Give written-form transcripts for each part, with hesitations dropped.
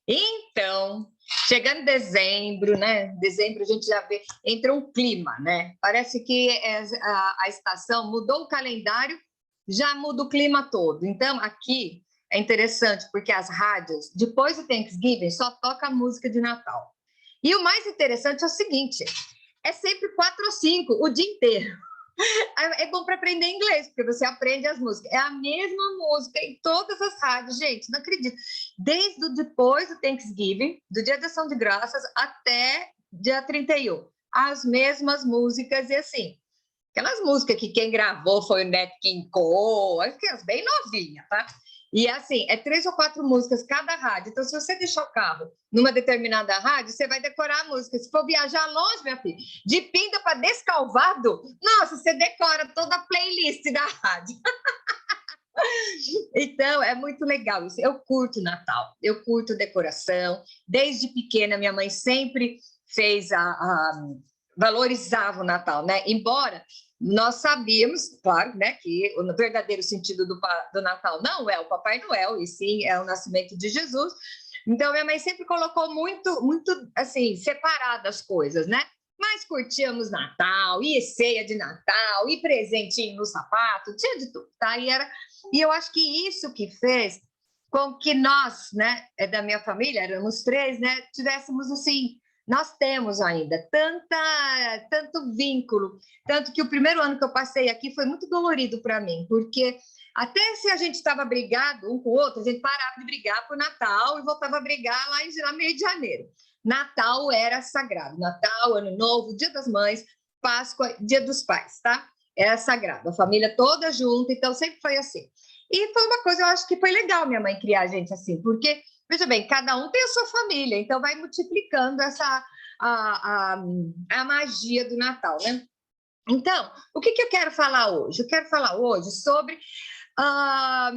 Então, chegando dezembro, né? Dezembro a gente já vê, entra um clima, né? Parece que a estação mudou o calendário, já muda o clima todo. Então, aqui é interessante, porque as rádios, depois do Thanksgiving, só toca música de Natal. E o mais interessante é o seguinte: é sempre 4 ou 5, o dia inteiro. É bom para aprender inglês, porque você aprende as músicas. É a mesma música em todas as rádios, gente, não acredito. Desde o depois do Thanksgiving, do Dia de Ação de Graças, até dia 31. As mesmas músicas e assim. Aquelas músicas que quem gravou foi o Nat King Cole, aquelas bem novinhas, tá? E assim, é 3 ou 4 músicas cada rádio. Então, se você deixar o carro numa determinada rádio, você vai decorar a música. Se for viajar longe, minha filha, de Pinda para Descalvado, nossa, você decora toda a playlist da rádio. Então, é muito legal isso. Eu curto Natal, eu curto decoração. Desde pequena, minha mãe sempre fez valorizava o Natal, né? Embora nós sabíamos, claro, né, que o verdadeiro sentido do Natal não é o Papai Noel, e sim é o nascimento de Jesus. Então, minha mãe sempre colocou muito, muito, assim, separadas as coisas, né? Mas curtíamos Natal, e ceia de Natal, e presentinho no sapato, tinha de tudo, tá? E eu acho que isso que fez com que nós, né, da minha família, éramos 3, né, tivéssemos, assim, nós temos ainda tanto vínculo, tanto que o primeiro ano que eu passei aqui foi muito dolorido para mim, porque até se a gente estava brigado um com o outro, a gente parava de brigar por Natal e voltava a brigar lá em meio de janeiro. Natal era sagrado, Natal, Ano Novo, Dia das Mães, Páscoa, Dia dos Pais, tá? Era sagrado, a família toda junto, então sempre foi assim. E foi uma coisa, eu acho que foi legal minha mãe criar a gente assim, porque veja bem, cada um tem a sua família, então vai multiplicando a magia do Natal, né? Então, o que eu quero falar hoje? Eu quero falar hoje sobre a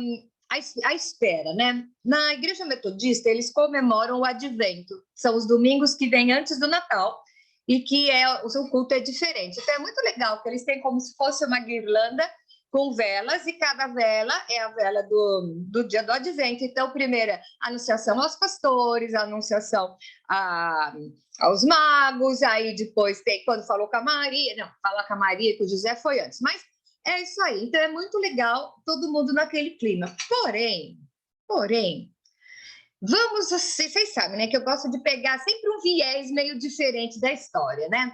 espera, né? Na Igreja Metodista, eles comemoram o Advento, são os domingos que vêm antes do Natal, e que o culto é diferente. Então, é muito legal que eles têm como se fosse uma guirlanda com velas, e cada vela é a vela do dia do Advento. Então, primeira, a anunciação aos pastores, a anunciação aos magos, aí depois tem quando falou com a Maria, não, fala com a Maria, que o José foi antes, mas é isso aí. Então, é muito legal todo mundo naquele clima. Porém, vamos, vocês sabem, né, que eu gosto de pegar sempre um viés meio diferente da história, né?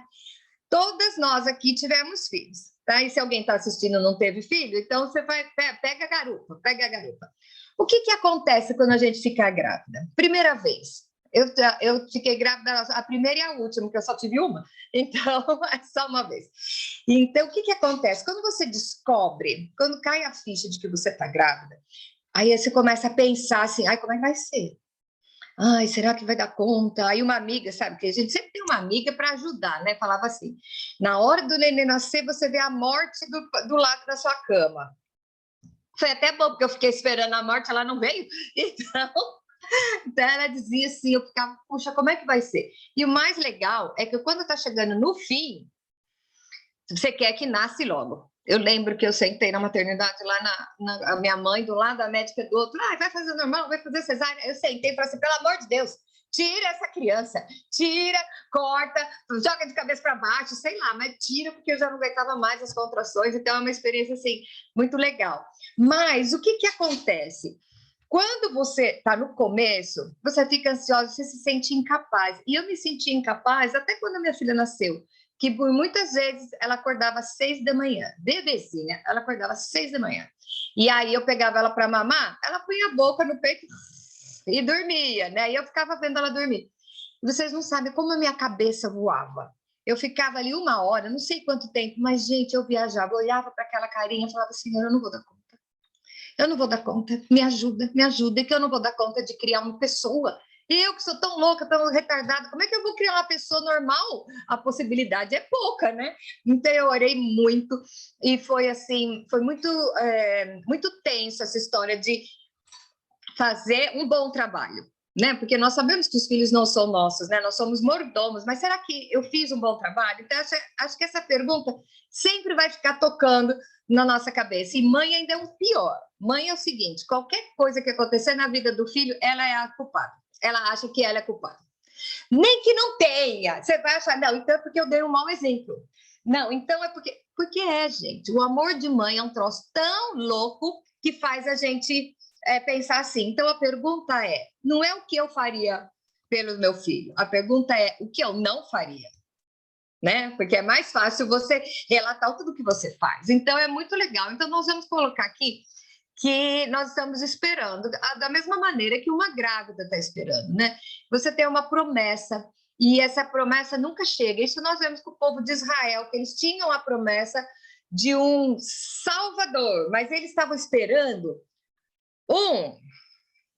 Todas nós aqui tivemos filhos, tá? E se alguém está assistindo e não teve filho, então você vai, pega a garupa, pega a garupa. O que acontece quando a gente fica grávida? Primeira vez, eu fiquei grávida a primeira e a última, que eu só tive uma, então é só uma vez. Então, o que acontece? Quando você descobre, quando cai a ficha de que você está grávida, aí você começa a pensar assim, ai, como é que vai ser? Ai, será que vai dar conta? Aí uma amiga, sabe, que a gente sempre tem uma amiga para ajudar, né? Falava assim, na hora do neném nascer, você vê a morte do lado da sua cama. Foi até bom, porque eu fiquei esperando a morte, ela não veio. Então ela dizia assim, eu ficava, puxa, como é que vai ser? E o mais legal é que quando está chegando no fim, você quer que nasce logo. Eu lembro que eu sentei na maternidade lá a minha mãe do lado, a médica do outro, vai fazer normal, vai fazer cesárea. Eu sentei e falei assim, pelo amor de Deus, tira essa criança, tira, corta, joga de cabeça para baixo, sei lá, mas tira, porque eu já não aguentava mais as contrações, então é uma experiência, assim, muito legal. Mas o que acontece? Quando você está no começo, você fica ansiosa, você se sente incapaz. E eu me senti incapaz até quando a minha filha nasceu, que por muitas vezes ela acordava às 6 da manhã, bebezinha, ela acordava às 6 da manhã. E aí eu pegava ela para mamar, ela punha a boca no peito e dormia, né? E eu ficava vendo ela dormir. E vocês não sabem como a minha cabeça voava. Eu ficava ali 1 hora, não sei quanto tempo, mas, gente, eu viajava, eu olhava para aquela carinha e falava assim, eu não vou dar conta. Eu não vou dar conta, me ajuda, que eu não vou dar conta de criar uma pessoa. Eu que sou tão louca, tão retardada, como é que eu vou criar uma pessoa normal? A possibilidade é pouca, né? Então eu orei muito e foi assim, foi muito tenso essa história de fazer um bom trabalho, né? Porque nós sabemos que os filhos não são nossos, né? Nós somos mordomos, mas será que eu fiz um bom trabalho? Então, acho que essa pergunta sempre vai ficar tocando na nossa cabeça. E mãe ainda é o pior. Mãe é o seguinte: qualquer coisa que acontecer na vida do filho, ela é a culpada. ela acha que ela é culpada. Nem que não tenha. Você vai achar, não, então é porque eu dei um mau exemplo. Não, então é porque gente. O amor de mãe é um troço tão louco que faz a gente pensar assim. Então a pergunta é, não é o que eu faria pelo meu filho, a pergunta é o que eu não faria. Né? Porque é mais fácil você relatar tudo que você faz. Então é muito legal. Então nós vamos colocar aqui que nós estamos esperando, da mesma maneira que uma grávida está esperando, né? Você tem uma promessa e essa promessa nunca chega. Isso nós vemos com o povo de Israel, que eles tinham a promessa de um Salvador, mas eles estavam esperando um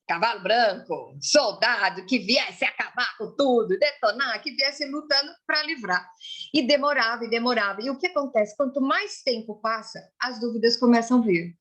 cavalo branco, soldado que viesse acabar com tudo, detonar, que viesse lutando para livrar. E demorava, e demorava. E o que acontece? Quanto mais tempo passa, as dúvidas começam a vir.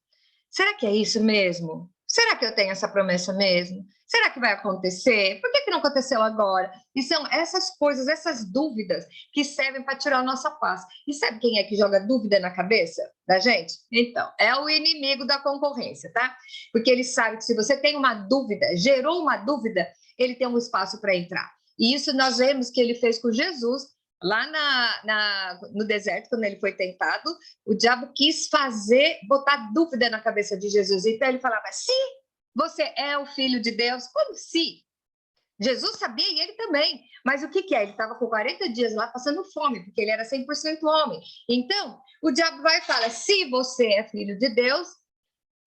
Será que é isso mesmo? Será que eu tenho essa promessa mesmo? Será que vai acontecer? Por que não aconteceu agora? E são essas coisas, essas dúvidas que servem para tirar a nossa paz. E sabe quem é que joga dúvida na cabeça da gente? Então, é o inimigo da concorrência, tá? Porque ele sabe que se você tem uma dúvida, gerou uma dúvida, ele tem um espaço para entrar. E isso nós vemos que ele fez com Jesus, lá no deserto, quando ele foi tentado, o diabo quis botar dúvida na cabeça de Jesus. Então ele falava, se você é o filho de Deus, como se? Jesus sabia e ele também. Mas o que é? Ele estava com 40 dias lá passando fome, porque ele era 100% homem. Então, o diabo vai e fala, se você é filho de Deus,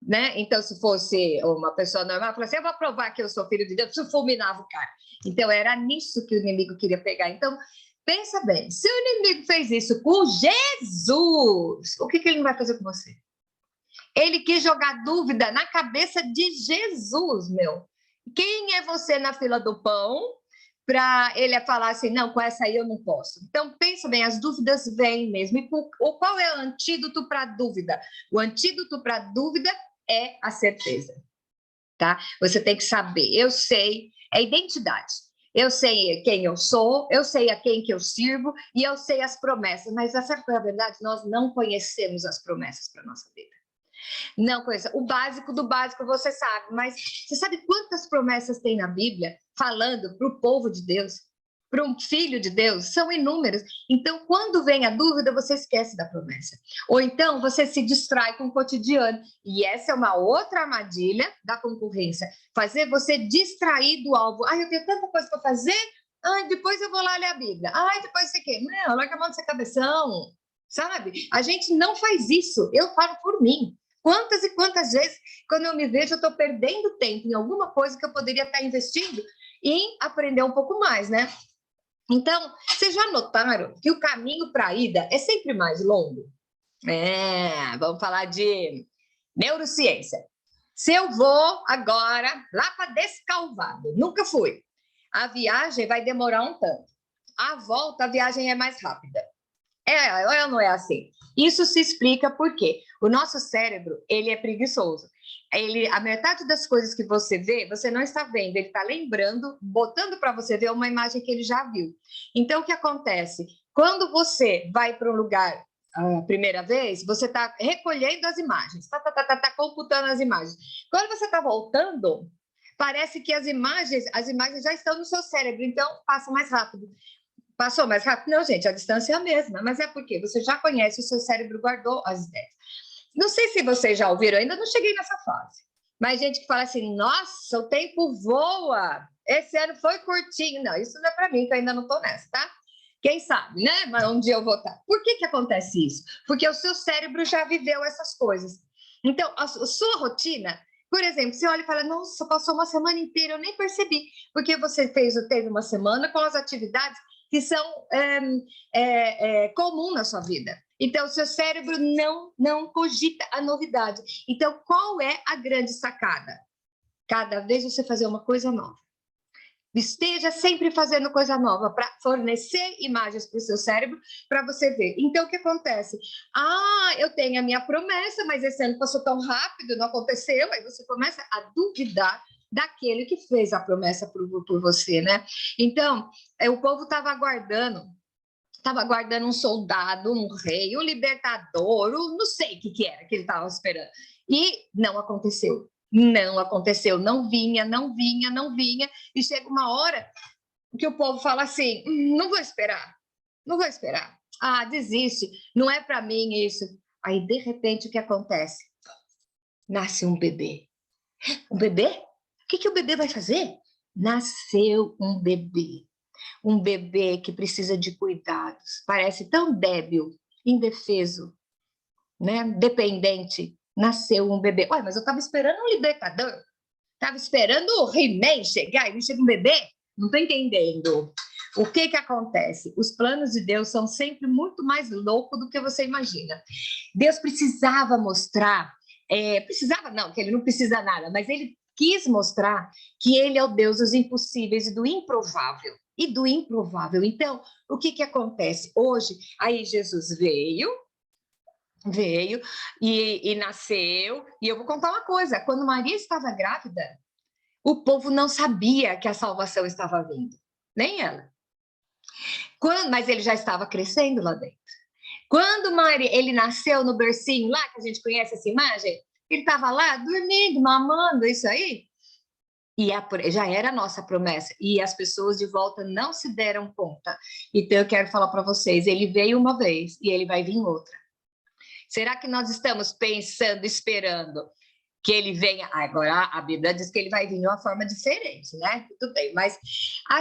né? Então, se fosse uma pessoa normal, fala assim, eu vou provar que eu sou filho de Deus, se fulminava o cara. Então, era nisso que o inimigo queria pegar. Então, pensa bem, se o inimigo fez isso com Jesus, o que ele não vai fazer com você? Ele quis jogar dúvida na cabeça de Jesus, meu. Quem é você na fila do pão para ele falar assim, não, com essa aí eu não posso. Então, pensa bem, as dúvidas vêm mesmo. E qual é o antídoto para a dúvida? O antídoto para a dúvida é a certeza, tá? Você tem que saber, eu sei, é identidade. Eu sei quem eu sou, eu sei a quem que eu sirvo e eu sei as promessas, mas essa é a verdade, nós não conhecemos as promessas para a nossa vida. Não conheço. O básico do básico você sabe, mas você sabe quantas promessas tem na Bíblia falando para o povo de Deus, para um filho de Deus? São inúmeros. Então, quando vem a dúvida, você esquece da promessa. Ou então, você se distrai com o cotidiano. E essa é uma outra armadilha da concorrência. Fazer você distrair do alvo. Ah, eu tenho tanta coisa para fazer. Ah, depois eu vou lá ler a Bíblia. Ah, depois você quer? Não, larga a mão dessa cabeção. Sabe? A gente não faz isso. Eu falo por mim. Quantas e quantas vezes, quando eu me vejo, eu estou perdendo tempo em alguma coisa que eu poderia estar investindo em aprender um pouco mais, né? Então, vocês já notaram que o caminho para a ida é sempre mais longo? Vamos falar de neurociência. Se eu vou agora lá para Descalvado, nunca fui, a viagem vai demorar um tanto. A volta, a viagem é mais rápida. É ou não é assim? Isso se explica porque o nosso cérebro, ele é preguiçoso. A metade das coisas que você vê, você não está vendo, ele está lembrando, botando para você ver uma imagem que ele já viu. Então, o que acontece? Quando você vai para um lugar a primeira vez, você está recolhendo as imagens, tá computando as imagens. Quando você está voltando, parece que as imagens já estão no seu cérebro, então passa mais rápido. Passou mais rápido? Não, gente, a distância é a mesma, mas é porque você já conhece, o seu cérebro guardou as ideias. Não sei se vocês já ouviram, ainda não cheguei nessa fase, mas gente que fala assim, nossa, o tempo voa, esse ano foi curtinho. Não, isso não é para mim, que eu ainda não estou nessa, tá? Quem sabe, né? Mas um dia eu vou estar. Por que acontece isso? Porque o seu cérebro já viveu essas coisas. Então, a sua rotina, por exemplo, você olha e fala, nossa, passou uma semana inteira, eu nem percebi, porque você teve uma semana com as atividades que são comum na sua vida. Então, o seu cérebro não cogita a novidade. Então, qual é a grande sacada? Cada vez você fazer uma coisa nova. Esteja sempre fazendo coisa nova para fornecer imagens para o seu cérebro para você ver. Então, o que acontece? Ah, eu tenho a minha promessa, mas esse ano passou tão rápido, não aconteceu. Aí você começa a duvidar daquele que fez a promessa por você, né? Então, o povo estava aguardando um soldado, um rei, um libertador, não sei o que era que ele estava esperando. E não aconteceu. Não aconteceu, não vinha, não vinha, não vinha, e chega uma hora que o povo fala assim: não vou esperar, não vou esperar. Ah, desiste, não é para mim isso. Aí, de repente, o que acontece? Nasce um bebê. Um bebê? O que o bebê vai fazer? Nasceu um bebê. Um bebê que precisa de cuidados. Parece tão débil, indefeso, né? Dependente. Nasceu um bebê. Ué, mas eu estava esperando um libertador. Estava esperando o He-Man chegar e não chega um bebê? Não estou entendendo. O que acontece? Os planos de Deus são sempre muito mais loucos do que você imagina. Deus precisava mostrar, precisava não, que ele não precisa nada, mas ele quis mostrar que ele é o Deus dos impossíveis e do improvável. E do improvável. Então, o que acontece? Hoje, aí Jesus veio e nasceu. E eu vou contar uma coisa: quando Maria estava grávida, o povo não sabia que a salvação estava vindo, nem ela. Mas ele já estava crescendo lá dentro. Quando ele nasceu no bercinho lá, que a gente conhece essa imagem, ele estava lá dormindo, mamando, isso aí. E já era a nossa promessa. E as pessoas de volta não se deram conta. Então, eu quero falar para vocês, ele veio uma vez e ele vai vir outra. Será que nós estamos pensando, esperando que ele venha? Agora, a Bíblia diz que ele vai vir de uma forma diferente, né? Tudo bem, mas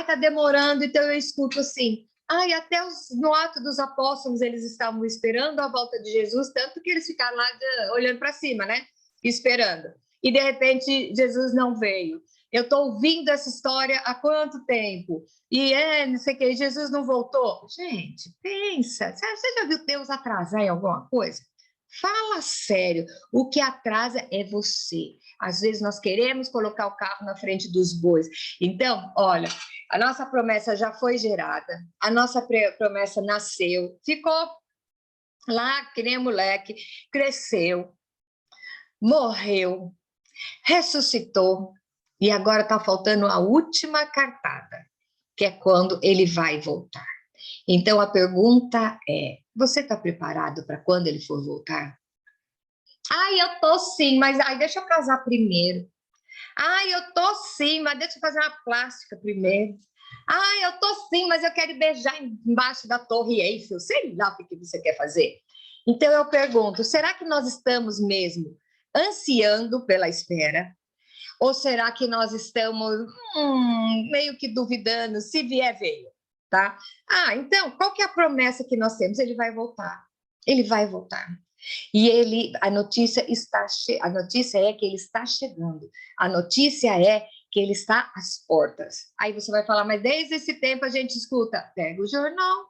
tá demorando, então eu escuto assim. Até no ato dos apóstolos eles estavam esperando a volta de Jesus, tanto que eles ficaram lá olhando para cima, né? Esperando. E de repente Jesus não veio. Eu estou ouvindo essa história há quanto tempo? E não sei o que, Jesus não voltou. Gente, pensa, você já viu Deus atrasar em alguma coisa? Fala sério, o que atrasa é você. Às vezes nós queremos colocar o carro na frente dos bois. Então, olha, a nossa promessa já foi gerada, a nossa promessa nasceu, ficou lá que nem moleque, cresceu, morreu, ressuscitou e agora está faltando a última cartada, que é quando ele vai voltar. Então a pergunta é: você está preparado para quando ele for voltar? Eu tô sim, mas deixa eu casar primeiro. Eu tô sim, mas deixa eu fazer uma plástica primeiro. Eu tô sim, mas eu quero beijar embaixo da Torre Eiffel. Sei lá o que você quer fazer. Então eu pergunto: será que nós estamos mesmo ansiando pela espera? Ou será que nós estamos meio que duvidando se vier, veio, tá? Então, qual que é a promessa que nós temos? Ele vai voltar. Ele vai voltar. E a notícia é que ele está chegando. A notícia é que ele está às portas. Aí você vai falar, mas desde esse tempo a gente escuta, pega o jornal.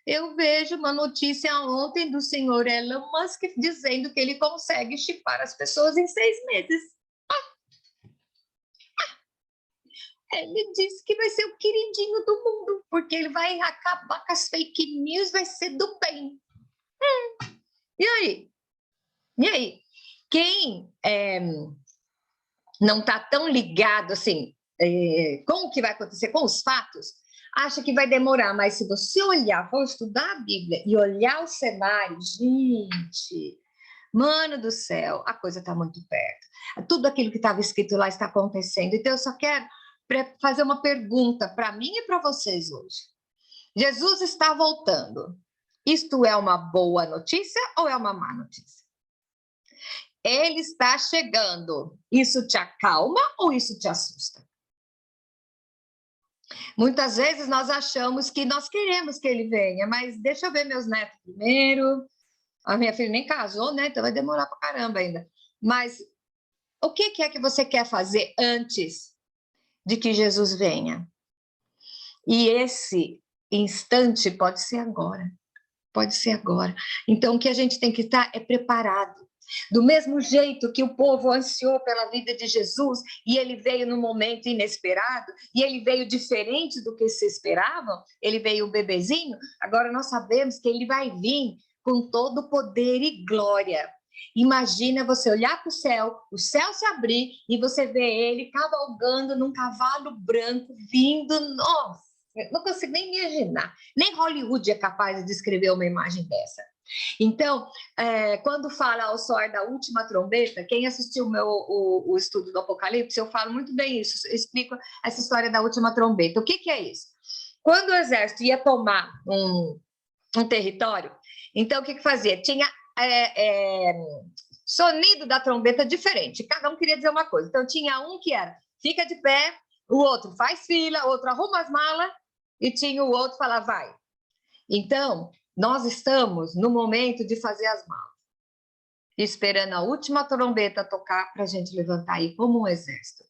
Eu vejo uma notícia ontem do senhor Elon Musk dizendo que ele consegue chipar as pessoas em 6 meses. Ele disse que vai ser o queridinho do mundo, porque ele vai acabar com as fake news, vai ser do bem. E aí? E aí? Quem não está tão ligado assim com o que vai acontecer, com os fatos, acha que vai demorar, mas se você olhar, for estudar a Bíblia e olhar o cenário, gente, mano do céu, a coisa está muito perto. Tudo aquilo que estava escrito lá está acontecendo. Então, eu só quero fazer uma pergunta para mim e para vocês hoje. Jesus está voltando. Isto é uma boa notícia ou é uma má notícia? Ele está chegando. Isso te acalma ou isso te assusta? Muitas vezes nós achamos que nós queremos que ele venha, mas deixa eu ver meus netos primeiro. A minha filha nem casou, né? Então vai demorar para caramba ainda. Mas o que é que você quer fazer antes de que Jesus venha? E esse instante pode ser agora. Pode ser agora. Então, o que a gente tem que estar é preparado. Do mesmo jeito que o povo ansiou pela vida de Jesus e ele veio num momento inesperado e ele veio diferente do que se esperavam, ele veio um bebezinho, agora nós sabemos que ele vai vir com todo poder e glória. Imagina você olhar para o céu se abrir e você ver ele cavalgando num cavalo branco vindo, nossa, não consigo nem imaginar. Nem Hollywood é capaz de descrever uma imagem dessa. Então, quando fala ao soar da última trombeta, quem assistiu o estudo do Apocalipse, eu falo muito bem isso, eu explico essa história da última trombeta. O que é isso? Quando o exército ia tomar um território, então o que fazia? Tinha sonido da trombeta diferente, cada um queria dizer uma coisa. Então tinha um que era, fica de pé, o outro faz fila, o outro arruma as malas, e tinha o outro que falava, vai. Então, nós estamos no momento de fazer as malas, esperando a última trombeta tocar para a gente levantar aí como um exército.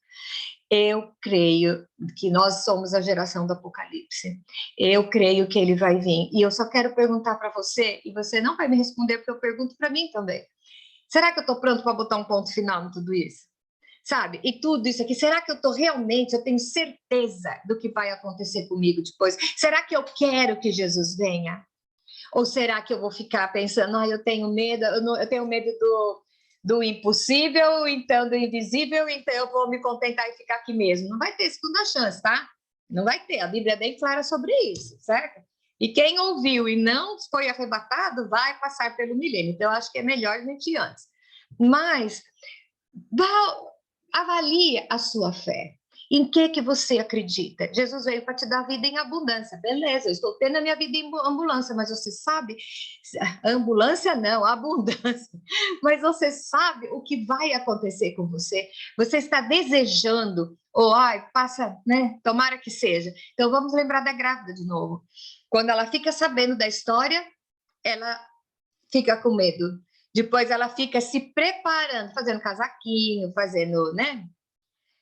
Eu creio que nós somos a geração do Apocalipse. Eu creio que ele vai vir. E eu só quero perguntar para você, e você não vai me responder, porque eu pergunto para mim também. Será que eu estou pronto para botar um ponto final em tudo isso? Sabe? E tudo isso aqui, será que eu tenho certeza do que vai acontecer comigo depois? Será que eu quero que Jesus venha? Ou será que eu vou ficar pensando, eu tenho medo, eu tenho medo do impossível, então do invisível, então eu vou me contentar e ficar aqui mesmo? Não vai ter segunda chance, tá? Não vai ter, a Bíblia é bem clara sobre isso, certo? E quem ouviu e não foi arrebatado vai passar pelo milênio, então eu acho que é melhor a gente ir antes. Mas avalie a sua fé. Em que você acredita? Jesus veio para te dar vida em abundância. Beleza, eu estou tendo a minha vida em ambulância, mas você sabe, ambulância não, abundância. Mas você sabe o que vai acontecer com você? Você está desejando, passa, né? Tomara que seja. Então vamos lembrar da grávida de novo. Quando ela fica sabendo da história, ela fica com medo. Depois ela fica se preparando, fazendo casaquinho, fazendo, né?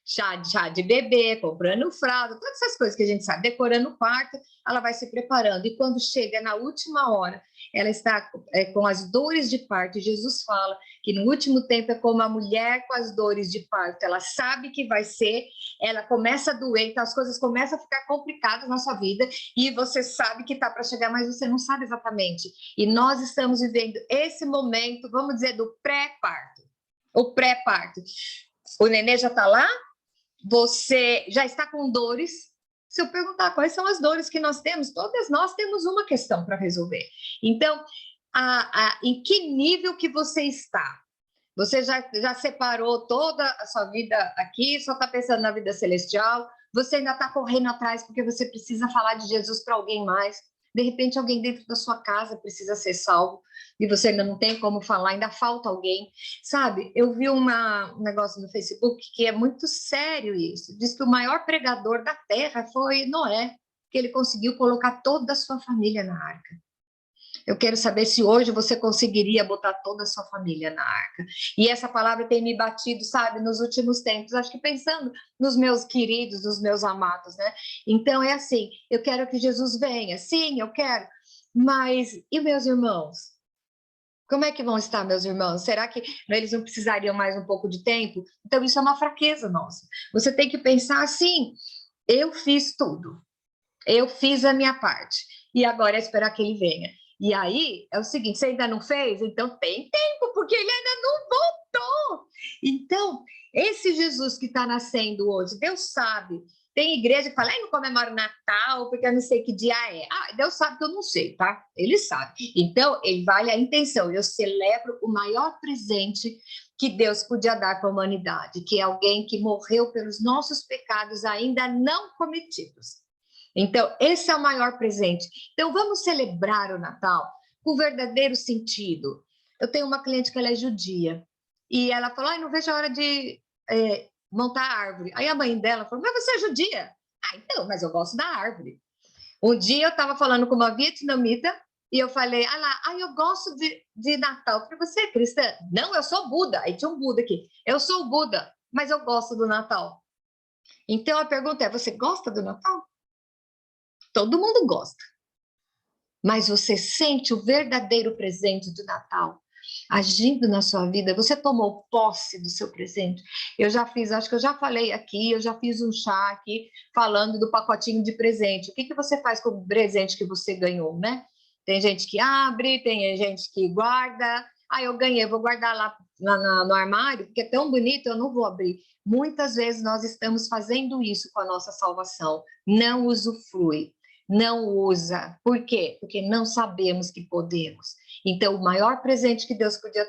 Chá de bebê, comprando fralda, todas essas coisas que a gente sabe, decorando o quarto, ela vai se preparando. E quando chega na última hora, ela está com as dores de parto. Jesus fala que no último tempo é como a mulher com as dores de parto. Ela sabe que vai ser, ela começa a doer, então as coisas começam a ficar complicadas na sua vida e você sabe que está para chegar, mas você não sabe exatamente. E nós estamos vivendo esse momento, vamos dizer, do pré-parto. O pré-parto. O nenê já está lá, você já está com dores. Se eu perguntar quais são as dores que nós temos, todas nós temos uma questão para resolver. Então, em que nível que você está? Você já separou toda a sua vida aqui, só está pensando na vida celestial? Você ainda está correndo atrás porque você precisa falar de Jesus para alguém mais? De repente, alguém dentro da sua casa precisa ser salvo e você ainda não tem como falar, ainda falta alguém. Sabe, eu vi um negócio no Facebook que é muito sério isso. Diz que o maior pregador da terra foi Noé, que ele conseguiu colocar toda a sua família na arca. Eu quero saber se hoje você conseguiria botar toda a sua família na arca. E essa palavra tem me batido, sabe, nos últimos tempos. Acho que pensando nos meus queridos, nos meus amados, né? Então é assim, eu quero que Jesus venha. Sim, eu quero. Mas e meus irmãos? Como é que vão estar, meus irmãos? Será que eles não precisariam mais um pouco de tempo? Então isso é uma fraqueza nossa. Você tem que pensar assim, eu fiz tudo. Eu fiz a minha parte. E agora é esperar que ele venha. E aí, é o seguinte, você ainda não fez? Então tem tempo, porque ele ainda não voltou. Então, esse Jesus que está nascendo hoje, Deus sabe. Tem igreja que fala, não comemora o Natal, porque eu não sei que dia é. Deus sabe que eu não sei, tá? Ele sabe. Então, ele vale a intenção. Eu celebro o maior presente que Deus podia dar para a humanidade, que é alguém que morreu pelos nossos pecados ainda não cometidos. Então, esse é o maior presente. Então, vamos celebrar o Natal com o verdadeiro sentido. Eu tenho uma cliente que ela é judia, e ela falou, não vejo a hora de montar a árvore. Aí a mãe dela falou, mas você é judia? Então, mas eu gosto da árvore. Um dia eu estava falando com uma vietnamita, e eu falei, eu gosto de Natal. Eu falei, você é cristã? Não, eu sou Buda. Aí tinha um Buda aqui. Eu sou Buda, mas eu gosto do Natal. Então, a pergunta é, você gosta do Natal? Todo mundo gosta. Mas você sente o verdadeiro presente do Natal agindo na sua vida? Você tomou posse do seu presente? Eu já fiz, acho que eu já falei aqui, eu já fiz um chá aqui falando do pacotinho de presente. O que você faz com o presente que você ganhou, né? Tem gente que abre, tem gente que guarda. Eu ganhei, vou guardar lá no armário, porque é tão bonito, eu não vou abrir. Muitas vezes nós estamos fazendo isso com a nossa salvação. Não usufrui. Não usa. Por quê? Porque não sabemos que podemos. Então, o maior presente que Deus podia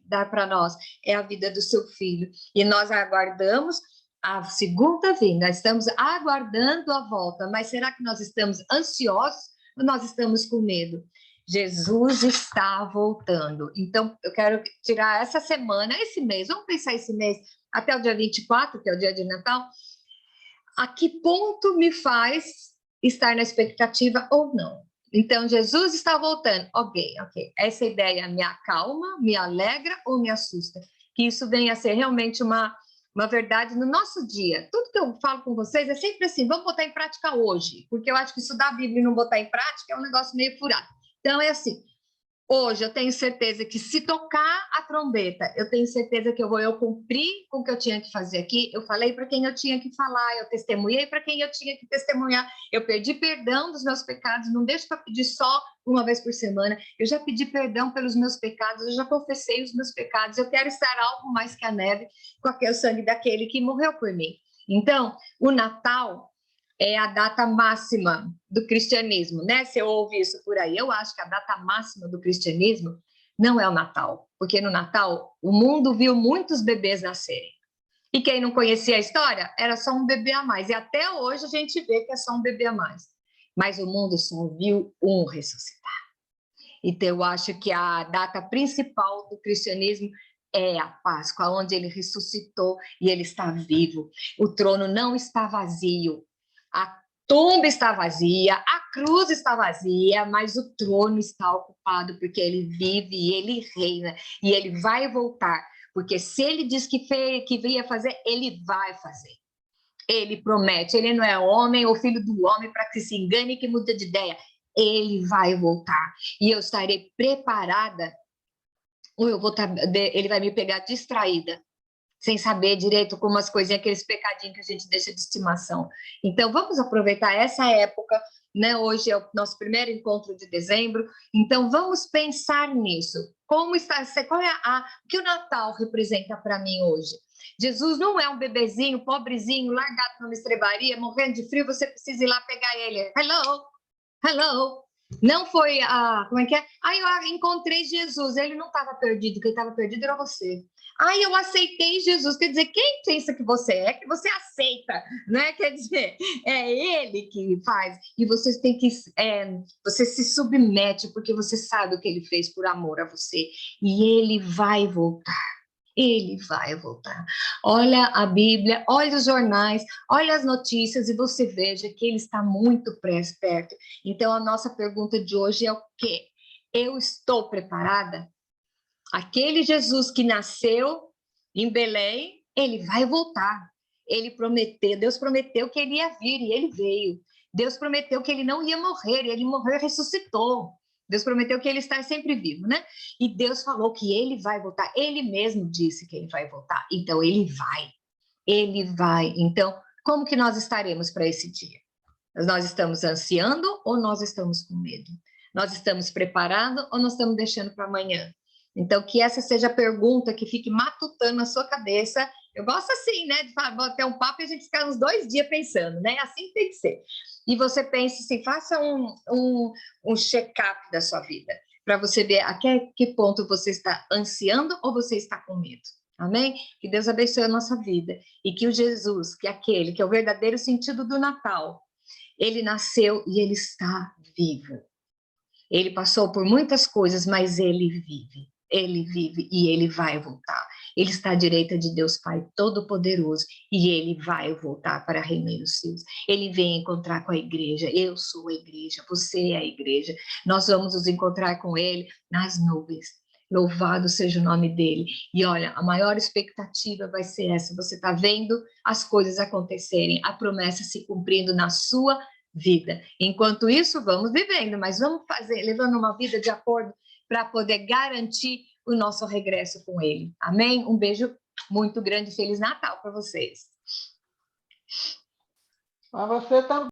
dar para nós é a vida do seu filho. E nós aguardamos a segunda vinda, estamos aguardando a volta, mas será que nós estamos ansiosos ou nós estamos com medo? Jesus está voltando. Então, eu quero tirar essa semana, esse mês, vamos pensar esse mês, até o dia 24, que é o dia de Natal, a que ponto me faz estar na expectativa ou não? Então, Jesus está voltando. Ok. Essa ideia me acalma, me alegra ou me assusta? Que isso venha a ser realmente uma verdade no nosso dia. Tudo que eu falo com vocês é sempre assim, vamos botar em prática hoje, porque eu acho que estudar a Bíblia e não botar em prática é um negócio meio furado. Então, é assim, hoje eu tenho certeza que se tocar a trombeta, eu tenho certeza que eu cumpri com o que eu tinha que fazer aqui, eu falei para quem eu tinha que falar, eu testemunhei para quem eu tinha que testemunhar, eu pedi perdão dos meus pecados, não deixo para pedir só uma vez por semana, eu já pedi perdão pelos meus pecados, eu já confessei os meus pecados, eu quero estar algo mais que a neve com aquele sangue daquele que morreu por mim. Então, o Natal é a data máxima do cristianismo, né? Você ouve isso por aí. Eu acho que a data máxima do cristianismo não é o Natal, porque no Natal o mundo viu muitos bebês nascerem. E quem não conhecia a história era só um bebê a mais. E até hoje a gente vê que é só um bebê a mais. Mas o mundo só viu um ressuscitar. Então eu acho que a data principal do cristianismo é a Páscoa, onde ele ressuscitou e ele está vivo. O trono não está vazio. A tumba está vazia, a cruz está vazia, mas o trono está ocupado porque ele vive e ele reina e ele vai voltar, porque se ele diz que ia fazer, ele vai fazer. Ele promete, ele não é homem ou filho do homem para que se engane e que mude de ideia. Ele vai voltar e eu estarei preparada ou ele vai me pegar distraída, sem saber direito como as coisinhas, aqueles pecadinhos que a gente deixa de estimação. Então, vamos aproveitar essa época, né? Hoje é o nosso primeiro encontro de dezembro, então vamos pensar nisso. Como está, qual é o que o Natal representa para mim hoje? Jesus não é um bebezinho, pobrezinho, largado numa estrebaria, morrendo de frio, você precisa ir lá pegar ele. Hello. Não foi como é que é? Aí eu encontrei Jesus, ele não estava perdido, quem estava perdido era você. Aí eu aceitei Jesus, quer dizer, quem pensa que você aceita, né? Quer dizer, é ele que faz, e você tem que, você se submete, porque você sabe o que ele fez por amor a você, e ele vai voltar. Ele vai voltar. Olha a Bíblia, olha os jornais, olha as notícias e você veja que ele está muito perto. Então, a nossa pergunta de hoje é o quê? Eu estou preparada? Aquele Jesus que nasceu em Belém, ele vai voltar. Deus prometeu que ele ia vir e ele veio. Deus prometeu que ele não ia morrer, e ele morreu e ressuscitou. Deus prometeu que ele está sempre vivo, né? E Deus falou que ele vai voltar. Ele mesmo disse que ele vai voltar. Então, ele vai. Ele vai. Então, como que nós estaremos para esse dia? Nós estamos ansiando ou nós estamos com medo? Nós estamos preparados ou nós estamos deixando para amanhã? Então, que essa seja a pergunta que fique matutando na sua cabeça. Eu gosto assim, né? De bater um papo e a gente ficar uns 2 dias pensando, né? Assim tem que ser. E você pense assim, faça um check-up da sua vida, para você ver a que ponto você está ansiando ou você está com medo. Amém? Que Deus abençoe a nossa vida. E que o Jesus, que é aquele, que é o verdadeiro sentido do Natal, ele nasceu e ele está vivo. Ele passou por muitas coisas, mas ele vive. Ele vive e ele vai voltar. Ele está à direita de Deus Pai Todo-Poderoso e ele vai voltar para reinar os seus. Ele vem encontrar com a igreja. Eu sou a igreja, você é a igreja. Nós vamos nos encontrar com ele nas nuvens. Louvado seja o nome dele. E olha, a maior expectativa vai ser essa. Você está vendo as coisas acontecerem, a promessa se cumprindo na sua vida. Enquanto isso, vamos vivendo, mas vamos levando uma vida de acordo para poder garantir o nosso regresso com ele. Amém? Um beijo muito grande, Feliz Natal para vocês. Para você também.